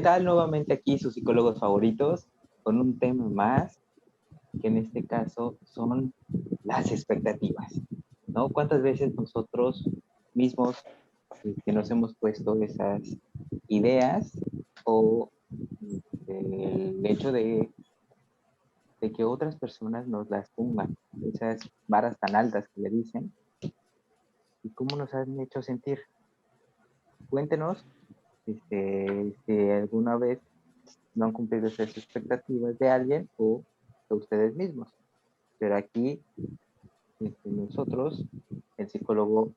tal? Nuevamente aquí sus psicólogos favoritos con un tema más, que en este caso son las expectativas, ¿no? ¿Cuántas veces nosotros mismos que nos hemos puesto esas ideas o el hecho de que otras personas nos las pongan, esas varas tan altas que le dicen, y cómo nos han hecho sentir? Cuéntenos si alguna vez no han cumplido esas expectativas de alguien o de ustedes mismos. Pero aquí nosotros, el psicólogo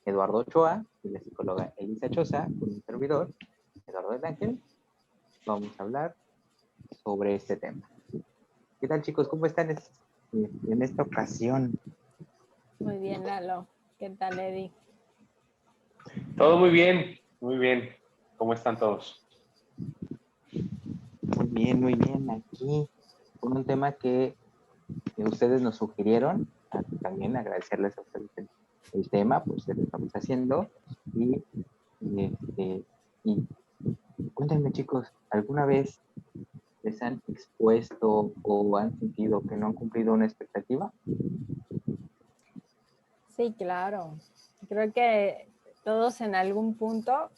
Eduardo Ochoa y la psicóloga Elisa Choza, con un servidor, Eduardo del Ángel, vamos a hablar sobre este tema. ¿Qué tal, chicos? ¿Cómo están en esta ocasión? Muy bien, Lalo. ¿Qué tal, Eddie? Todo muy bien, muy bien. ¿Cómo están todos? Muy bien. Aquí con un tema que ustedes nos sugirieron. También agradecerles a ustedes el tema, pues lo estamos haciendo. Y cuéntenme, chicos, ¿alguna vez les han expuesto o han sentido que no han cumplido una expectativa? Sí, claro. Creo que todos en algún punto,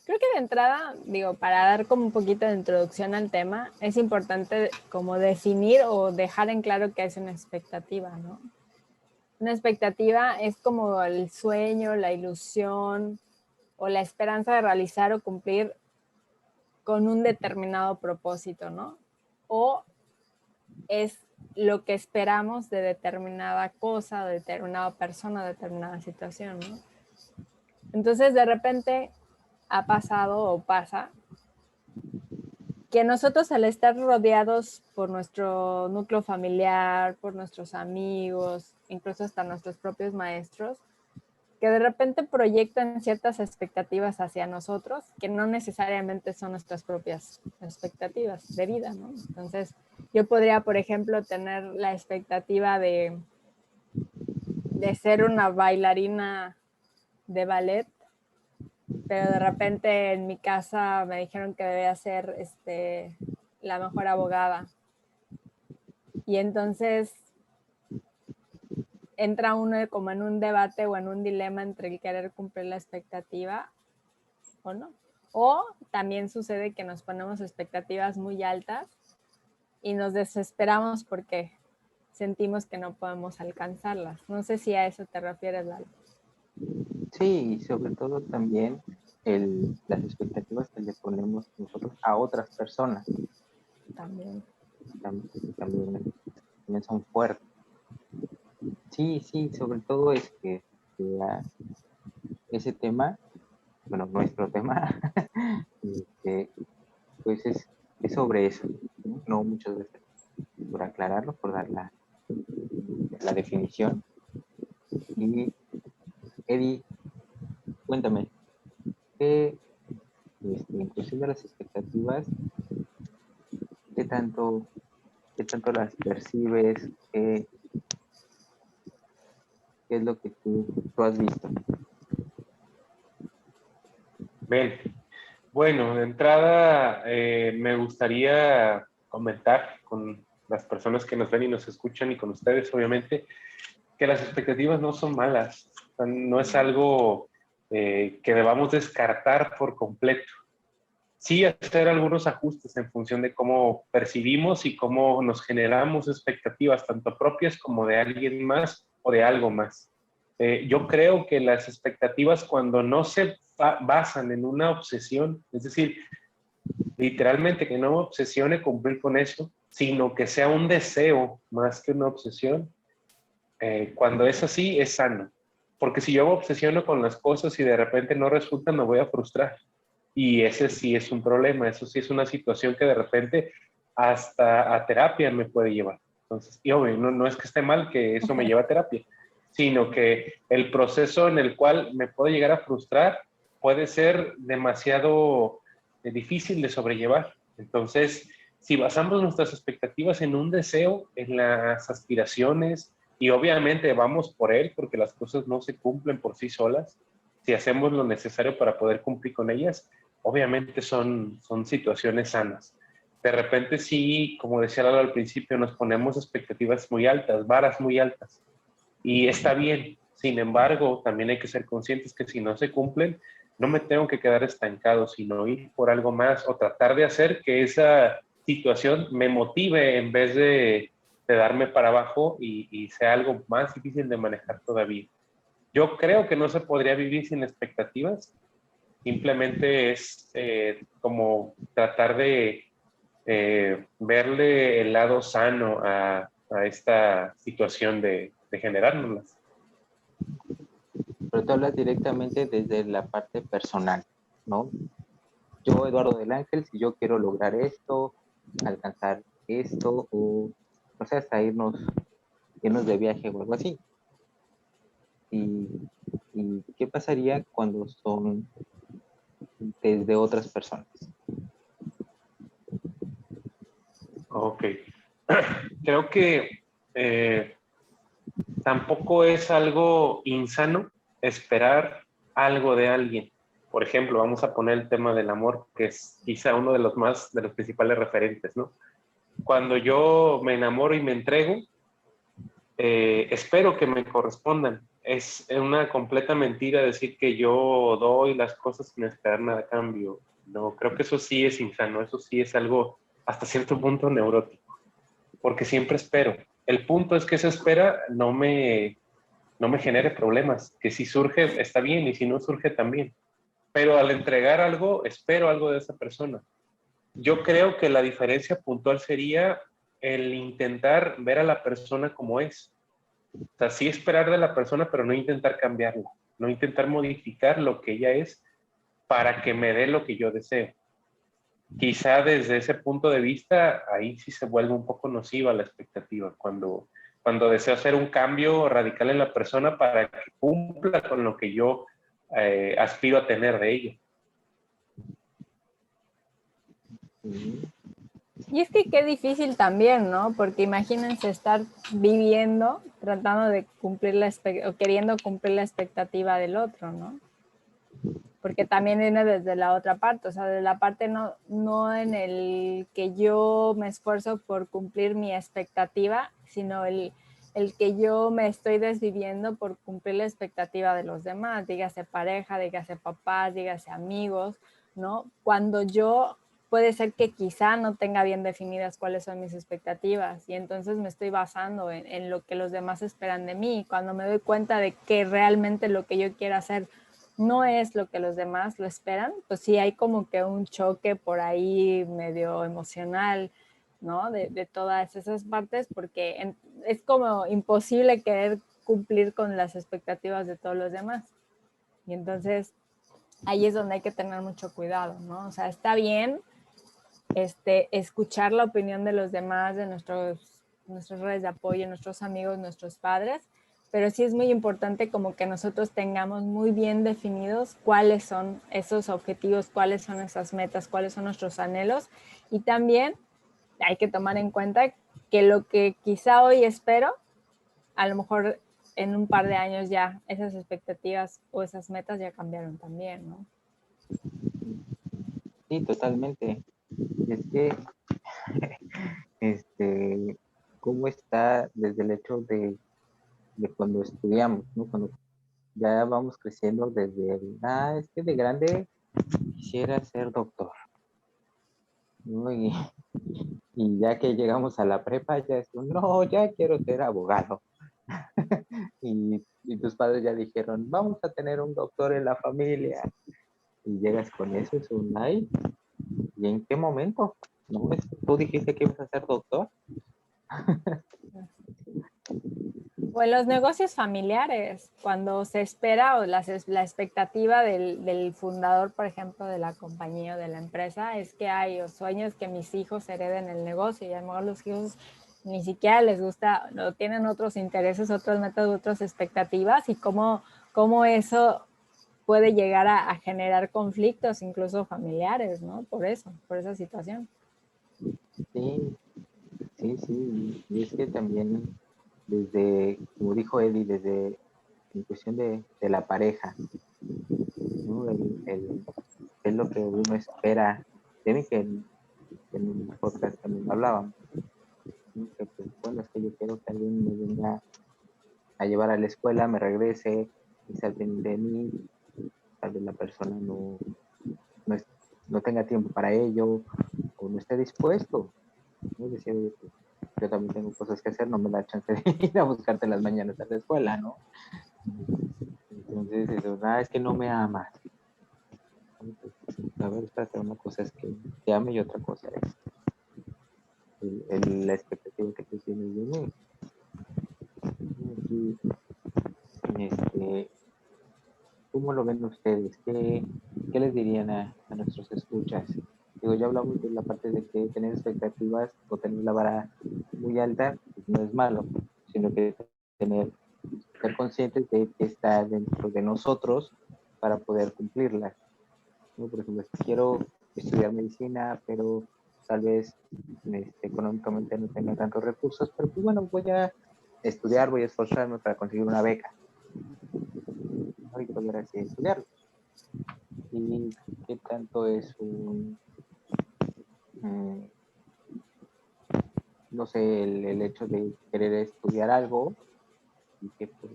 creo que de entrada, digo, para dar como un poquito de introducción al tema, es importante como definir o dejar en claro qué es una expectativa, ¿no? Una expectativa es como el sueño, la ilusión o la esperanza de realizar o cumplir con un determinado propósito, ¿no? O es lo que esperamos de determinada cosa, de determinada persona, de determinada situación, ¿no? Entonces, de repente ha pasado o pasa que nosotros, al estar rodeados por nuestro núcleo familiar, por nuestros amigos, incluso hasta nuestros propios maestros, que de repente proyectan ciertas expectativas hacia nosotros que no necesariamente son nuestras propias expectativas de vida, ¿no? Entonces, yo podría, por ejemplo, tener la expectativa de ser una bailarina de ballet, pero de repente en mi casa me dijeron que debía ser la mejor abogada. Y entonces entra uno como en un debate o en un dilema entre el querer cumplir la expectativa o no. O también sucede que nos ponemos expectativas muy altas y nos desesperamos porque sentimos que no podemos alcanzarlas. No sé si a eso te refieres, Lalo. Sí, y sobre todo también las expectativas que le ponemos nosotros a otras personas. También. También son fuertes. Sí, sobre todo es que ese tema, bueno, nuestro tema, pues es sobre eso, ¿no? No muchas veces, por aclararlo, por dar la definición. Y Eddie, cuéntame, ¿qué, inclusive las expectativas, qué tanto las percibes? ¿Qué es lo que tú has visto? Bien. Bueno, de entrada me gustaría comentar con las personas que nos ven y nos escuchan y con ustedes, obviamente, que las expectativas no son malas. No es algo que debamos descartar por completo. Sí, hacer algunos ajustes en función de cómo percibimos y cómo nos generamos expectativas, tanto propias como de alguien más o de algo más. Yo creo que las expectativas, cuando no se basan en una obsesión, es decir, literalmente que no me obsesione cumplir con eso, sino que sea un deseo más que una obsesión, cuando es así, es sano. Porque si yo me obsesiono con las cosas y de repente no resulta, me voy a frustrar. Y ese sí es un problema, eso sí es una situación que de repente hasta a terapia me puede llevar. Entonces, y obvio, no es que esté mal que eso me lleve a terapia, sino que el proceso en el cual me puedo llegar a frustrar puede ser demasiado difícil de sobrellevar. Entonces, si basamos nuestras expectativas en un deseo, en las aspiraciones, y obviamente vamos por él, porque las cosas no se cumplen por sí solas, si hacemos lo necesario para poder cumplir con ellas, obviamente son situaciones sanas. De repente sí, como decía Lalo al principio, nos ponemos expectativas muy altas, varas muy altas, y está bien. Sin embargo, también hay que ser conscientes que si no se cumplen, no me tengo que quedar estancado, sino ir por algo más o tratar de hacer que esa situación me motive en vez de darme para abajo y sea algo más difícil de manejar todavía. Yo creo que no se podría vivir sin expectativas, simplemente es como tratar de verle el lado sano a esta situación de generárnoslas. Pero tú hablas directamente desde la parte personal, ¿no? Yo, Eduardo del Ángel, si yo quiero lograr esto, alcanzar esto, o sea, hasta irnos de viaje o algo así. ¿Y, y qué pasaría cuando son desde otras personas? Ok. Creo que tampoco es algo insano esperar algo de alguien. Por ejemplo, vamos a poner el tema del amor, que es quizá uno de los principales referentes, ¿no? Cuando yo me enamoro y me entrego, espero que me correspondan. Es una completa mentira decir que yo doy las cosas sin esperar nada a cambio. No, creo que eso sí es insano, eso sí es algo hasta cierto punto neurótico, porque siempre espero. El punto es que esa espera no me genere problemas, que si surge está bien y si no surge también. Pero al entregar algo, espero algo de esa persona. Yo creo que la diferencia puntual sería el intentar ver a la persona como es. O sea, sí esperar de la persona, pero no intentar cambiarla, no intentar modificar lo que ella es para que me dé lo que yo deseo. Quizá desde ese punto de vista, ahí sí se vuelve un poco nociva la expectativa, cuando deseo hacer un cambio radical en la persona para que cumpla con lo que yo aspiro a tener de ella. Y es que qué difícil también, ¿no? Porque imagínense estar viviendo, tratando de cumplir o queriendo cumplir la expectativa del otro, ¿no? Porque también viene desde la otra parte, o sea, de la parte no en el que yo me esfuerzo por cumplir mi expectativa, sino el que yo me estoy desviviendo por cumplir la expectativa de los demás, dígase pareja, dígase papás, dígase amigos, ¿no? Cuando yo puede ser que quizá no tenga bien definidas cuáles son mis expectativas y entonces me estoy basando en lo que los demás esperan de mí. Cuando me doy cuenta de que realmente lo que yo quiero hacer no es lo que los demás lo esperan, pues sí hay como que un choque por ahí medio emocional, ¿no? De todas esas partes, porque es como imposible querer cumplir con las expectativas de todos los demás. Y entonces ahí es donde hay que tener mucho cuidado, ¿no? O sea, está bien escuchar la opinión de los demás, de nuestras redes de apoyo, nuestros amigos, nuestros padres, pero sí es muy importante como que nosotros tengamos muy bien definidos cuáles son esos objetivos, cuáles son esas metas, cuáles son nuestros anhelos y también hay que tomar en cuenta que lo que quizá hoy espero, a lo mejor en un par de años ya esas expectativas o esas metas ya cambiaron también, ¿no? Sí, totalmente. Es que, este, ¿cómo está desde el hecho de cuando estudiamos, ¿no? Cuando ya vamos creciendo desde es que de grande quisiera ser doctor, ¿no? Y ya que llegamos a la prepa, ya es, no, ya quiero ser abogado. Y tus padres ya dijeron, vamos a tener un doctor en la familia. Y llegas con eso, es un ay, ¿y en qué momento? ¿No? ¿Tú dijiste que ibas a ser doctor? O en los negocios familiares, cuando se espera o la expectativa del fundador, por ejemplo, de la compañía o de la empresa, es que hay o sueños que mis hijos hereden el negocio y a lo mejor los hijos ni siquiera les gusta, no tienen otros intereses, otros métodos, otras expectativas y cómo eso puede llegar a generar conflictos, incluso familiares, ¿no? Por eso, por esa situación. Sí, sí, sí. Y es que también desde, como dijo Eddie, desde en cuestión de la pareja, ¿no? es lo que uno espera. Tienen que en un podcast también hablaban, ¿no? Que, pues, bueno, es que yo quiero que alguien me venga a llevar a la escuela, me regrese y se al pendiente de mí, tal vez la persona no, no tenga tiempo para ello o no esté dispuesto, ¿no? Es decir, oye, pues, yo también tengo cosas que hacer, no me da chance de ir a buscarte las mañanas a la escuela, ¿no? Entonces, eso, es que no me amas. A ver, espérate, una cosa es que te ame y otra cosa es la expectativa que tú tienes de mí. Aquí, este, ¿cómo lo ven ustedes? ¿Qué les dirían a nuestros escuchas? Digo, ya hablamos de la parte de que tener expectativas o tener la vara muy alta pues, no es malo, sino que ser conscientes de que está dentro de nosotros para poder cumplirlas, ¿no? Por ejemplo, si quiero estudiar medicina, pero tal vez económicamente no tenga tantos recursos, pero pues bueno, voy a estudiar, voy a esforzarme para conseguir una beca, ¿no? Y poder así estudiarlo. Y qué tanto es no sé, el hecho de querer estudiar algo y que, pues,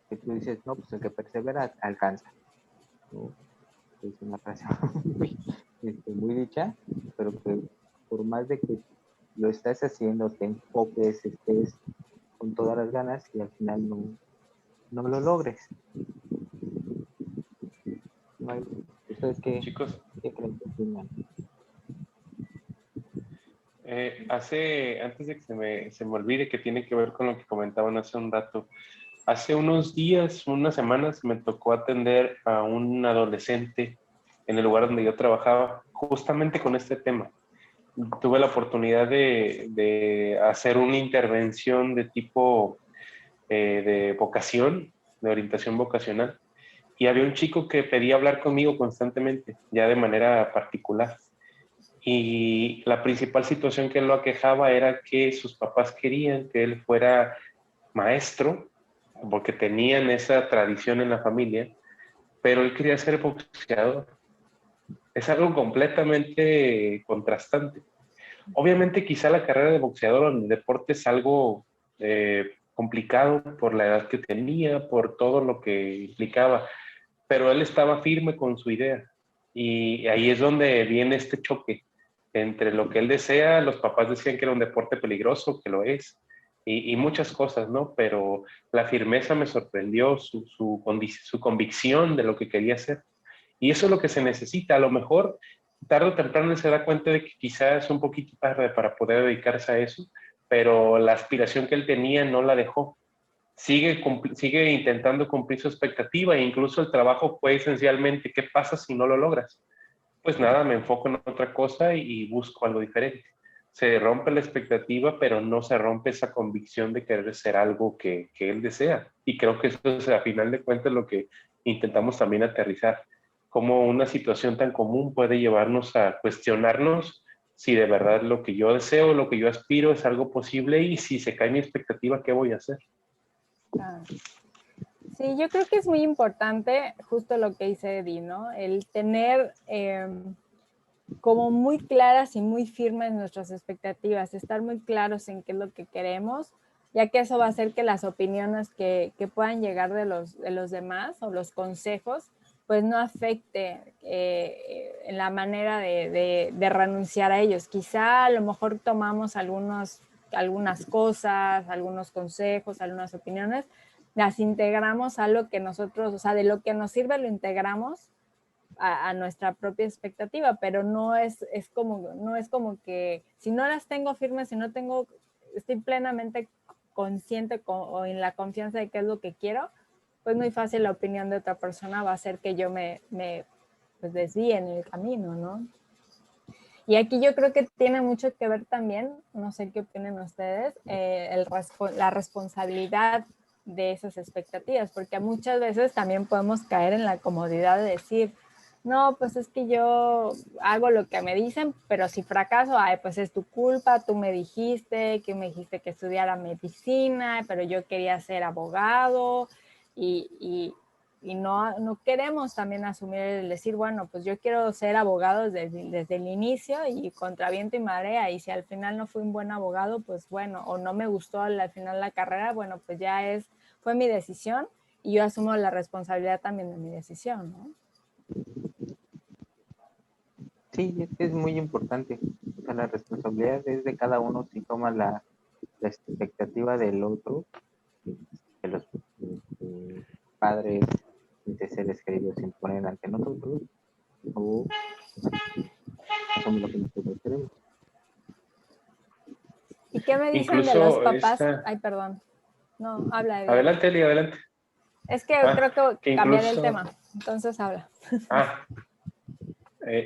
que tú dices, no, pues el que persevera alcanza, ¿no? Es una frase muy, muy dicha, pero que por más de que lo estás haciendo, te enfoques, estés con todas las ganas y al final no lo logres. No hay, ¿ustedes Chicos, qué creen que opinan? antes de que se me olvide, que tiene que ver con lo que comentaban hace un rato, hace unos días, unas semanas, me tocó atender a un adolescente en el lugar donde yo trabajaba, justamente con este tema. Tuve la oportunidad de hacer una intervención de tipo de vocación, de orientación vocacional, y había un chico que pedía hablar conmigo constantemente, ya de manera particular. Y la principal situación que lo aquejaba era que sus papás querían que él fuera maestro, porque tenían esa tradición en la familia, pero él quería ser boxeador. Es algo completamente contrastante. Obviamente quizá la carrera de boxeador en el deporte es algo complicado por la edad que tenía, por todo lo que implicaba, pero él estaba firme con su idea. Y ahí es donde viene este choque entre lo que él desea. Los papás decían que era un deporte peligroso, que lo es, y muchas cosas, ¿no? Pero la firmeza me sorprendió, su convicción de lo que quería hacer. Y eso es lo que se necesita. A lo mejor tarde o temprano se da cuenta de que quizás es un poquito tarde para poder dedicarse a eso, pero la aspiración que él tenía no la dejó. Sigue intentando cumplir su expectativa e incluso el trabajo fue esencialmente, ¿qué pasa si no lo logras? Pues nada, me enfoco en otra cosa y busco algo diferente. Se rompe la expectativa, pero no se rompe esa convicción de querer ser algo que él desea. Y creo que eso es, a final de cuentas, lo que intentamos también aterrizar. Cómo una situación tan común puede llevarnos a cuestionarnos si de verdad lo que yo deseo, lo que yo aspiro es algo posible y si se cae mi expectativa, ¿qué voy a hacer? Ah. Sí, yo creo que es muy importante justo lo que dice Eddie, ¿no? El tener como muy claras y muy firmes nuestras expectativas, estar muy claros en qué es lo que queremos, ya que eso va a hacer que las opiniones que puedan llegar de los demás o los consejos, pues no afecte en la manera de renunciar a ellos. Quizá a lo mejor tomamos algunas cosas, algunos consejos, algunas opiniones, las integramos a lo que nosotros, o sea, de lo que nos sirve lo integramos a nuestra propia expectativa, pero no es como que si no las tengo firmes, si no tengo, estoy plenamente consciente o en la confianza de qué es lo que quiero, pues muy fácil la opinión de otra persona va a hacer que yo me pues desvíe en el camino, ¿no? Y aquí yo creo que tiene mucho que ver también, no sé qué opinen ustedes, la responsabilidad de esas expectativas, porque muchas veces también podemos caer en la comodidad de decir, no, pues es que yo hago lo que me dicen, pero si fracaso, ay, pues es tu culpa, tú me dijiste que estudiara medicina, pero yo quería ser abogado y y no queremos también asumir el decir, bueno, pues yo quiero ser abogado desde el inicio y contra viento y marea, y si al final no fui un buen abogado, pues bueno, o no me gustó al final la carrera, bueno, pues fue mi decisión y yo asumo la responsabilidad también de mi decisión, ¿no? Sí, es muy importante. O sea, la responsabilidad es de cada uno si toma la expectativa del otro, que los padres de seres queridos se imponen ante nosotros, o somos lo que nosotros queremos. ¿Y qué me dicen de los papás? Ay, perdón. No, habla. Adelante, Eli, adelante. Es que creo que cambiaré el tema, entonces habla.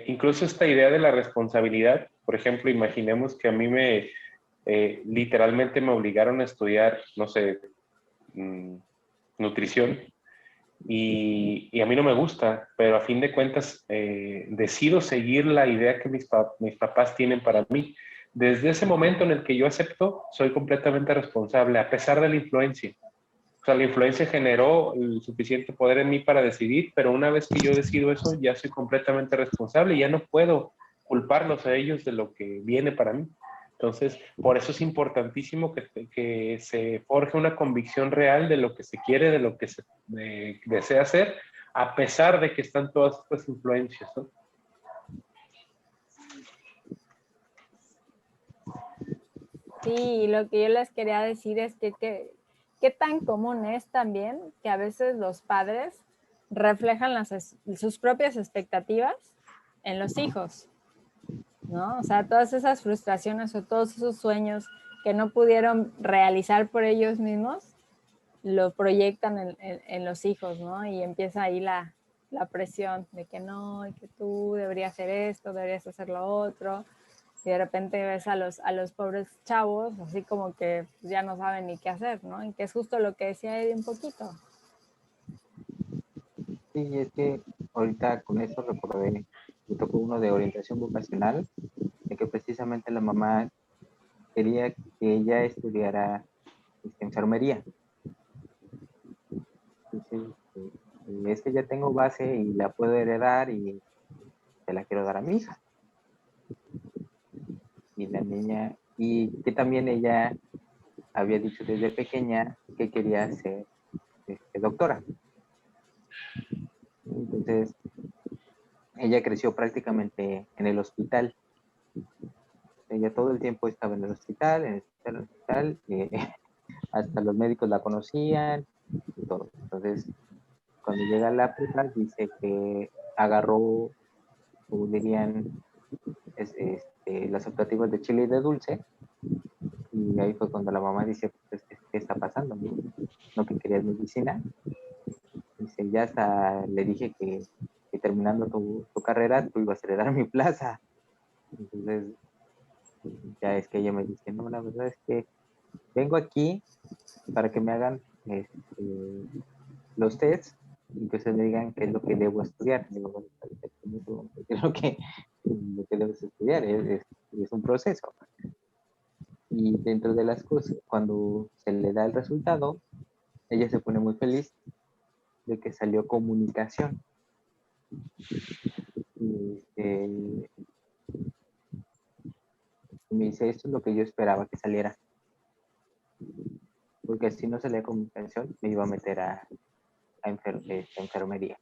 Incluso esta idea de la responsabilidad, por ejemplo, imaginemos que a mí literalmente me obligaron a estudiar, no sé, nutrición, y a mí no me gusta, pero a fin de cuentas decido seguir la idea que mis papás tienen para mí. Desde ese momento en el que yo acepto, soy completamente responsable, a pesar de la influencia. O sea, la influencia generó el suficiente poder en mí para decidir, pero una vez que yo decido eso, ya soy completamente responsable y ya no puedo culparlos a ellos de lo que viene para mí. Entonces, por eso es importantísimo que se forje una convicción real de lo que se quiere, de lo que se desea hacer, a pesar de que están todas estas influencias, ¿no? Sí, lo que yo les quería decir es que qué tan común es también que a veces los padres reflejan sus propias expectativas en los hijos, ¿no? O sea, todas esas frustraciones o todos esos sueños que no pudieron realizar por ellos mismos, lo proyectan en los hijos, ¿no? Y empieza ahí la presión de que no, y que tú deberías hacer esto, deberías hacer lo otro. Y de repente ves a los pobres chavos, así como que ya no saben ni qué hacer, ¿no? Y que es justo lo que decía Eddie un poquito. Sí, es que ahorita con eso recordé, me tocó uno de orientación vocacional, de que precisamente la mamá quería que ella estudiara enfermería. Dice, es que ya tengo base y la puedo heredar y se la quiero dar a mi hija. Y la niña, y que también ella había dicho desde pequeña que quería ser doctora. Entonces, ella creció prácticamente en el hospital. Ella todo el tiempo estaba en el hospital, hasta los médicos la conocían y todo. Entonces, cuando llega a la prepa, dice que agarró, como dirían, las optativas de chile y de dulce, y ahí fue cuando la mamá dice, pues, ¿qué está pasando? ¿No que querías medicina? Dice, ya hasta le dije que terminando tu carrera, tú ibas a heredar mi plaza. Entonces, ya es que ella me dice, no, la verdad es que vengo aquí para que me hagan los tests y que se me digan qué es lo que debo estudiar. Digo, bueno, ¿qué es lo que debes estudiar? Es un proceso. Y dentro de las cosas, cuando se le da el resultado, ella se pone muy feliz de que salió comunicación. Y me dice, esto es lo que yo esperaba que saliera. Porque si no salía comunicación, me iba a meter a enfermería.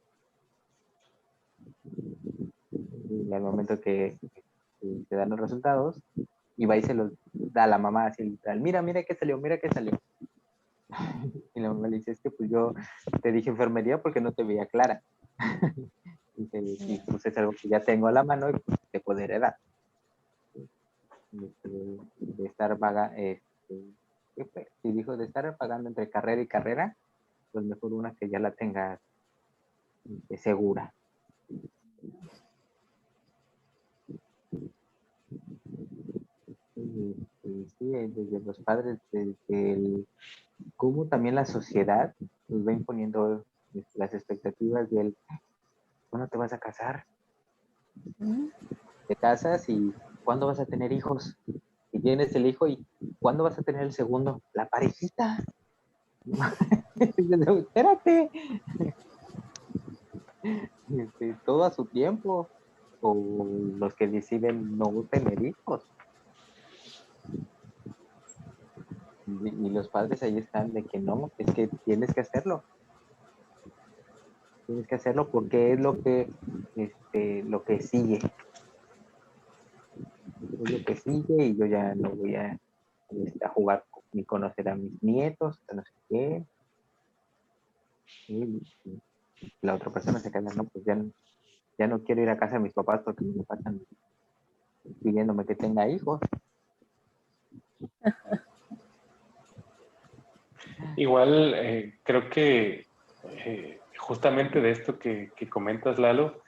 Y al momento que se dan los resultados, y va y se los da a la mamá así literal, mira qué salió, mira qué salió. Y la mamá le dice, es que pues yo te dije enfermería porque no te veía clara. Y pues es algo que ya tengo a la mano y pues, te puedo heredar. De estar si dijo de estar pagando entre carrera y carrera, pues mejor una que ya la tenga segura. Sí, desde los padres, desde cómo también la sociedad nos va imponiendo las expectativas del ¿cuándo te vas a casar? Te casas y ¿cuándo vas a tener hijos? Y tienes el hijo y ¿cuándo vas a tener el segundo? La parejita. Espérate. todo a su tiempo, o los que deciden no tener hijos. Y los padres ahí están de que no, es que tienes que hacerlo. Tienes que hacerlo porque es lo que sigue. Es lo que sigue y yo ya no voy a jugar ni conocer a mis nietos, no sé qué. Y la otra persona se queda, no, pues ya no quiero ir a casa de mis papás porque me pasan pidiéndome que tenga hijos. Igual creo que justamente de esto que comentas, Lalo,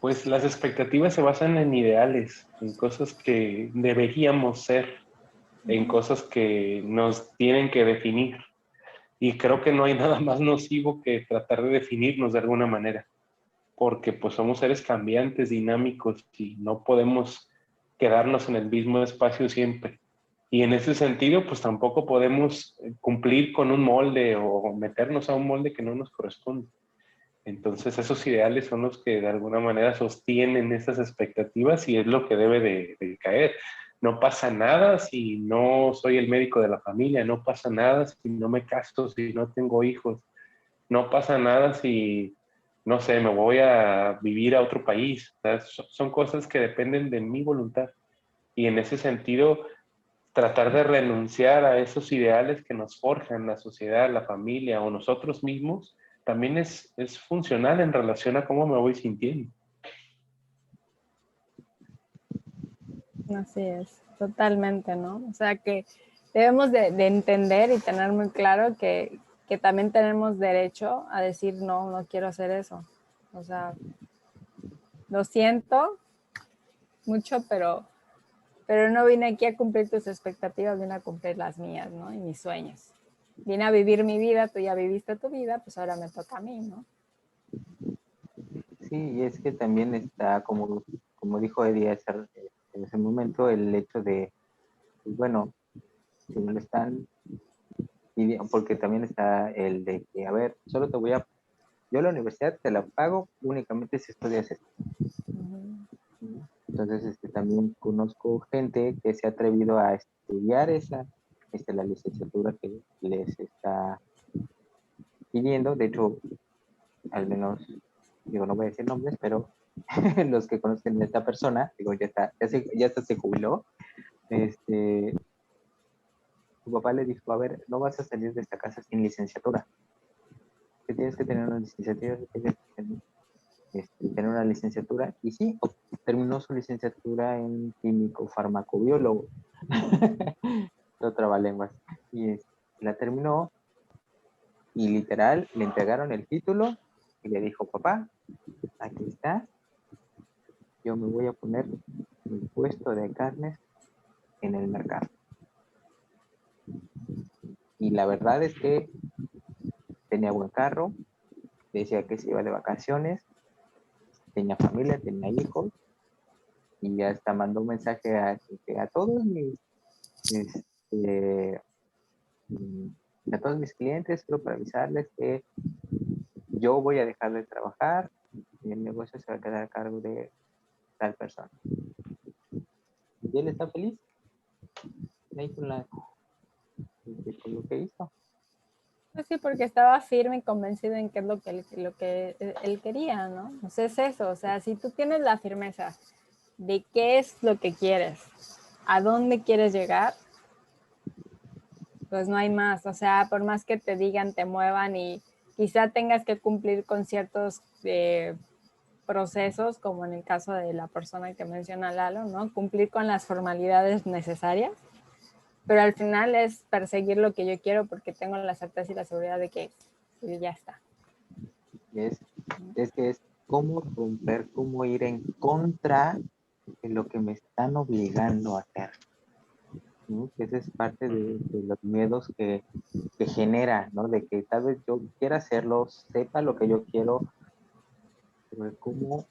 pues las expectativas se basan en ideales, en cosas que deberíamos ser, en cosas que nos tienen que definir. Y creo que no hay nada más nocivo que tratar de definirnos de alguna manera, porque pues somos seres cambiantes, dinámicos y no podemos quedarnos en el mismo espacio siempre. Y en ese sentido, pues tampoco podemos cumplir con un molde o meternos a un molde que no nos corresponde. Entonces, esos ideales son los que de alguna manera sostienen esas expectativas y es lo que debe de caer. No pasa nada si no soy el médico de la familia, no pasa nada si no me caso, si no tengo hijos, no pasa nada si, no sé, me voy a vivir a otro país. O sea, son cosas que dependen de mi voluntad. Y en ese sentido, tratar de renunciar a esos ideales que nos forjan la sociedad, la familia o nosotros mismos, también es funcional en relación a cómo me voy sintiendo. Así es, totalmente, ¿no? O sea que debemos de entender y tener muy claro que también tenemos derecho a decir, no, no quiero hacer eso. O sea, lo siento mucho, pero no vine aquí a cumplir tus expectativas, vine a cumplir las mías, ¿no? Y mis sueños. Vine a vivir mi vida, tú ya viviste tu vida, pues ahora me toca a mí, ¿no? Sí, y es que también está, como dijo Eddie en ese momento, el hecho de, pues bueno, si me lo están pidiendo, porque también está el de que, a ver, yo la universidad te la pago únicamente si estudias esto. Entonces, también conozco gente que se ha atrevido a estudiar la licenciatura que les está pidiendo. De hecho, al menos, digo, no voy a decir nombres, pero los que conocen a esta persona, digo, ya se jubiló. Su papá le dijo, a ver, no vas a salir de esta casa sin licenciatura. Que tienes que tener una licenciatura, tienes que tener una licenciatura. Y sí, terminó su licenciatura en químico farmacobiólogo. No trabalenguas. Y la terminó y literal le entregaron el título y le dijo, papá, aquí está, yo me voy a poner mi puesto de carnes en el mercado. Y la verdad es que tenía buen carro, decía que se iba de vacaciones, tenía familia, tenía hijos, y hasta mandó un mensaje a todos este, a todos mis clientes, quiero para avisarles que yo voy a dejar de trabajar y el negocio se va a quedar a cargo de tal persona. Y él está feliz ahí con lo que hizo. Pues sí, porque estaba firme y convencido en qué es lo que él quería, ¿no? O sea, es eso, o sea, si tú tienes la firmeza de qué es lo que quieres, a dónde quieres llegar, pues no hay más. O sea, por más que te digan, te muevan y quizá tengas que cumplir con ciertos procesos, como en el caso de la persona que menciona Lalo, ¿no? Cumplir con las formalidades necesarias, pero al final es perseguir lo que yo quiero porque tengo la certeza y la seguridad de que ya está. Es cómo romper, cómo ir en contra de lo que me están obligando a hacer. ¿No? Esa es parte de los miedos que genera, ¿no? De que tal vez yo quiera hacerlo, sepa lo que yo quiero, pero cómo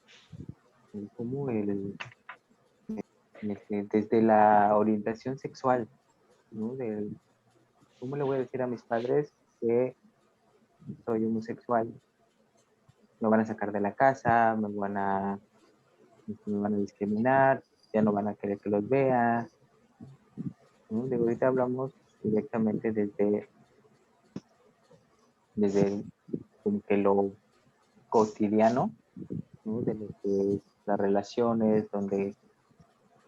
desde la orientación sexual, ¿no? ¿Cómo le voy a decir a mis padres que soy homosexual? me van a sacar de la casa, me van a discriminar, ya no van a querer que los vea, ¿no? De ahorita hablamos directamente desde como que lo cotidiano, ¿no? De lo que es las relaciones, donde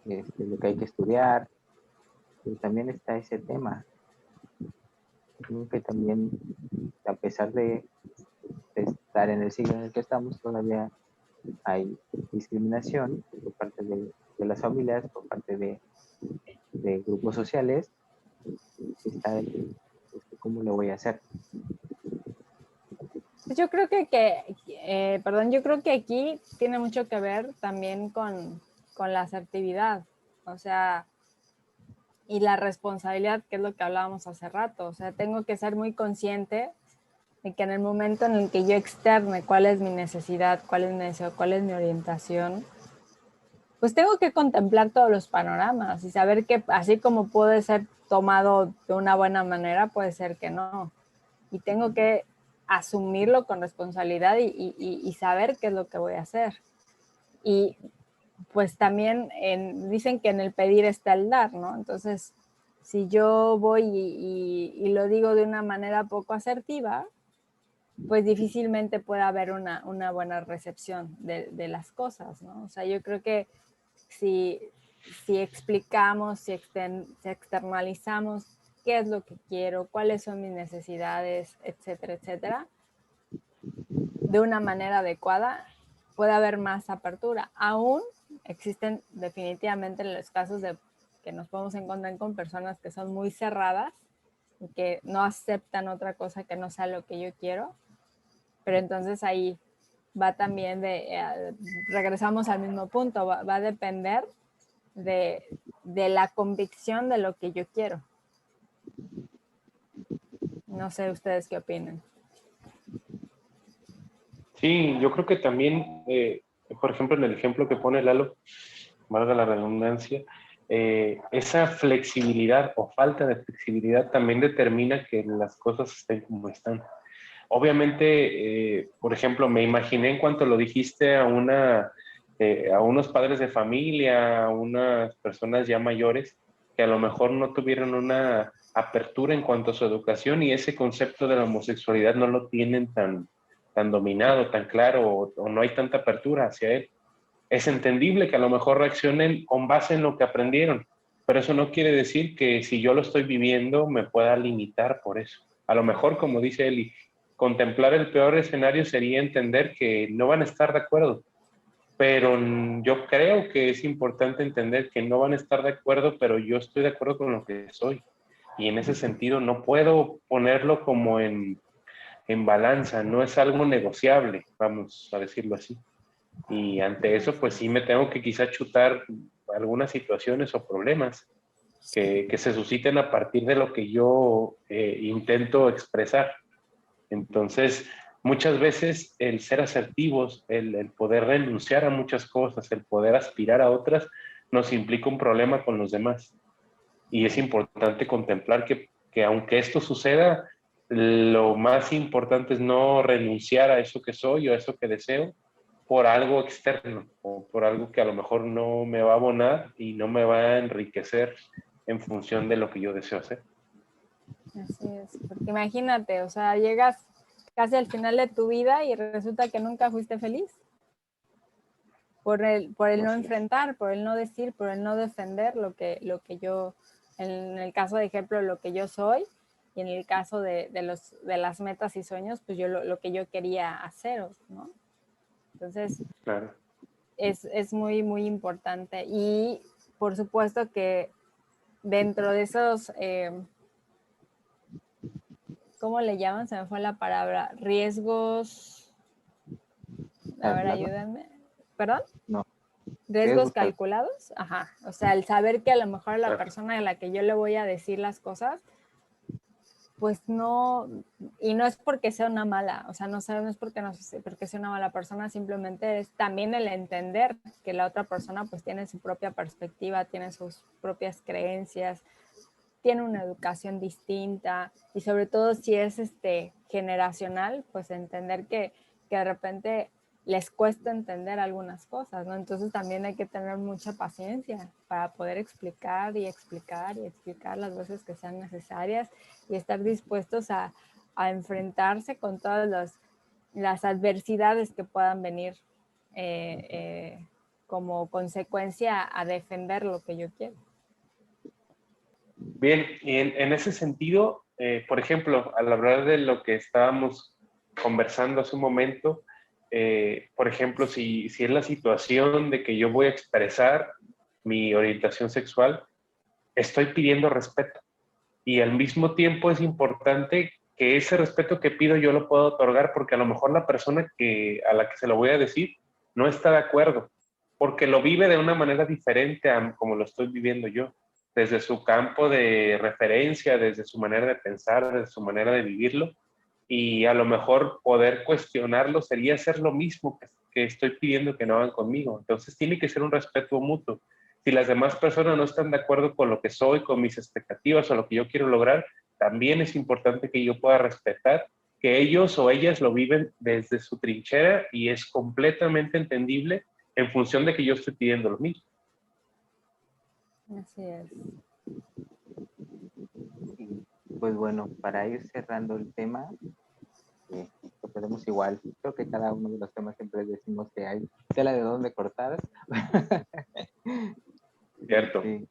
lo que hay que estudiar, pero también está ese tema, ¿no? Que también, a pesar de estar en el siglo en el que estamos, todavía hay discriminación por parte de las familias, por parte de grupos sociales. Está ¿cómo le voy a hacer? Pues yo creo perdón, yo creo que aquí tiene mucho que ver también con la asertividad, o sea, y la responsabilidad, que es lo que hablábamos hace rato. O sea, tengo que ser muy consciente de que en el momento en el que yo externe cuál es mi necesidad, cuál es mi deseo, cuál es mi orientación, pues tengo que contemplar todos los panoramas y saber que así como puede ser tomado de una buena manera, puede ser que no. Y tengo que asumirlo con responsabilidad y saber qué es lo que voy a hacer. Y pues también dicen que en el pedir está el dar, ¿no? Entonces, si yo voy y lo digo de una manera poco asertiva, pues difícilmente puede haber una buena recepción de las cosas, ¿no? O sea, yo creo que si, si explicamos, si externalizamos qué es lo que quiero, cuáles son mis necesidades, etcétera, etcétera, de una manera adecuada, puede haber más apertura. Aún existen definitivamente los casos de que nos podemos encontrar con personas que son muy cerradas y que no aceptan otra cosa que no sea lo que yo quiero, pero entonces ahí va también regresamos al mismo punto, va a depender de la convicción de lo que yo quiero. No sé ustedes qué opinan. Sí, yo creo que también, por ejemplo, en el ejemplo que pone Lalo, valga la redundancia, esa flexibilidad o falta de flexibilidad también determina que las cosas estén como están. Obviamente, por ejemplo, me imaginé en cuanto lo dijiste a unos padres de familia, a unas personas ya mayores que a lo mejor no tuvieron una apertura en cuanto a su educación y ese concepto de la homosexualidad no lo tienen tan dominado, tan claro o no hay tanta apertura hacia él. Es entendible que a lo mejor reaccionen con base en lo que aprendieron, pero eso no quiere decir que si yo lo estoy viviendo me pueda limitar por eso. A lo mejor, como dice Eli, contemplar el peor escenario sería entender que no van a estar de acuerdo, pero yo creo que es importante entender que no van a estar de acuerdo, pero yo estoy de acuerdo con lo que soy. Y en ese sentido no puedo ponerlo como en balanza, no es algo negociable, vamos a decirlo así. Y ante eso, pues sí me tengo que quizá chutar algunas situaciones o problemas que se susciten a partir de lo que yo intento expresar. Entonces, muchas veces el ser asertivos, el poder renunciar a muchas cosas, el poder aspirar a otras, nos implica un problema con los demás. Y es importante contemplar que aunque esto suceda, lo más importante es no renunciar a eso que soy o a eso que deseo por algo externo o por algo que a lo mejor no me va a abonar y no me va a enriquecer en función de lo que yo deseo hacer. Así es, porque imagínate, o sea, llegas casi al final de tu vida y resulta que nunca fuiste feliz por el no enfrentar, por el no decir, por el no defender lo que yo, en el caso de ejemplo, lo que yo soy, y en el caso de las metas y sueños, pues yo lo que yo quería hacer, ¿no? Entonces, Claro. es muy, muy importante. Y por supuesto que dentro de esos, ¿cómo le llaman? Se me fue la palabra. Riesgos. A ver, ¿Calculado? ayúdenme. ¿Perdón? No. Riesgos calculados. Ajá. O sea, el saber que a lo mejor la Claro. persona a la que yo le voy a decir las cosas, pues no, y no es porque sea una mala, o sea, no es porque sea una mala persona, simplemente es también el entender que la otra persona pues tiene su propia perspectiva, tiene sus propias creencias, tiene una educación distinta y sobre todo si es generacional, pues entender que que de repente les cuesta entender algunas cosas, ¿no? Entonces también hay que tener mucha paciencia para poder explicar y explicar y explicar las veces que sean necesarias y estar dispuestos a enfrentarse con todas las adversidades que puedan venir como consecuencia a defender lo que yo quiero. Bien, y en ese sentido, por ejemplo, al hablar de lo que estábamos conversando hace un momento, por ejemplo, si es la situación de que yo voy a expresar mi orientación sexual, estoy pidiendo respeto. Y al mismo tiempo es importante que ese respeto que pido yo lo pueda otorgar, porque a lo mejor la persona a la que se lo voy a decir no está de acuerdo, porque lo vive de una manera diferente a como lo estoy viviendo yo, desde su campo de referencia, desde su manera de pensar, desde su manera de vivirlo, y a lo mejor poder cuestionarlo sería hacer lo mismo que estoy pidiendo que no hagan conmigo. Entonces tiene que ser un respeto mutuo. Si las demás personas no están de acuerdo con lo que soy, con mis expectativas o lo que yo quiero lograr, también es importante que yo pueda respetar que ellos o ellas lo viven desde su trinchera y es completamente entendible en función de que yo estoy pidiendo lo mismo. Así es. Y pues bueno, para ir cerrando el tema, lo podemos igual. Creo que cada uno de los temas siempre decimos que hay tela de dónde cortar. Cierto. Sí.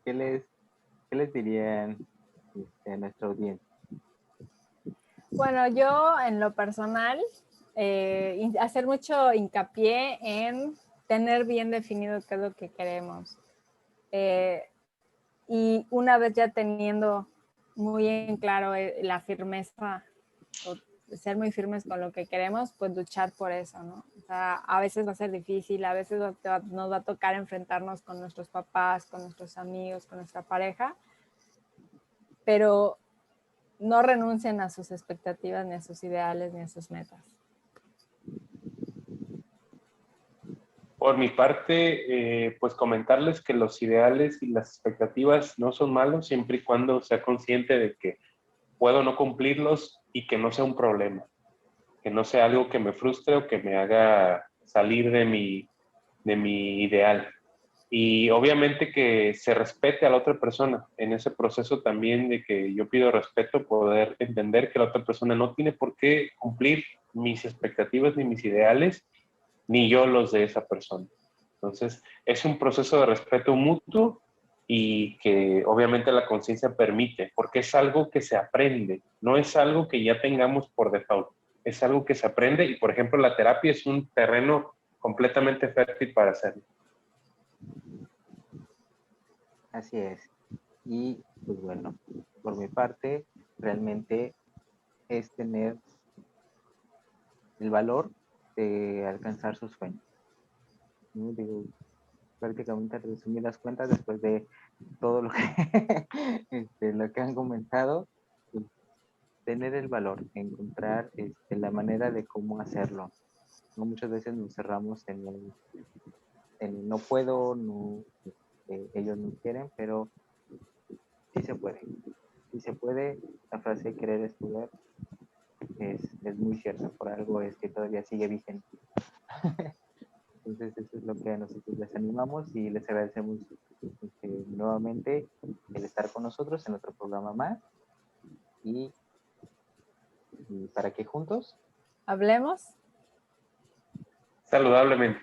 ¿Qué les dirían a nuestra audiencia? Bueno, yo en lo personal, hacer mucho hincapié en tener bien definido qué es lo que queremos. Y una vez ya teniendo muy en claro la firmeza, o ser muy firmes con lo que queremos, pues luchar por eso, ¿no? O sea, a veces va a ser difícil, a veces nos va a tocar enfrentarnos con nuestros papás, con nuestros amigos, con nuestra pareja, pero no renuncien a sus expectativas, ni a sus ideales, ni a sus metas. Por mi parte, pues comentarles que los ideales y las expectativas no son malos siempre y cuando sea consciente de que puedo no cumplirlos y que no sea un problema, que no sea algo que me frustre o que me haga salir de mi ideal. Y obviamente que se respete a la otra persona. En ese proceso también de que yo pido respeto, poder entender que la otra persona no tiene por qué cumplir mis expectativas ni mis ideales, ni yo los de esa persona. Entonces, es un proceso de respeto mutuo y que obviamente la conciencia permite, porque es algo que se aprende, no es algo que ya tengamos por default, es algo que se aprende y, por ejemplo, la terapia es un terreno completamente fértil para hacerlo. Así es. Y pues bueno, por mi parte, realmente es tener el valor de alcanzar sus sueños. ¿No? Digo, prácticamente resumir las cuentas después de todo lo que, lo que han comentado, pues, tener el valor, encontrar la manera de cómo hacerlo. ¿No? Muchas veces nos cerramos en el no puedo, no, ellos no quieren, pero sí se puede. Sí se puede. La frase querer es poder es muy cierta, por algo es que todavía sigue vigente. Entonces eso es lo que a nosotros les animamos y les agradecemos nuevamente el estar con nosotros en otro programa más y para que juntos Hablemos Saludablemente.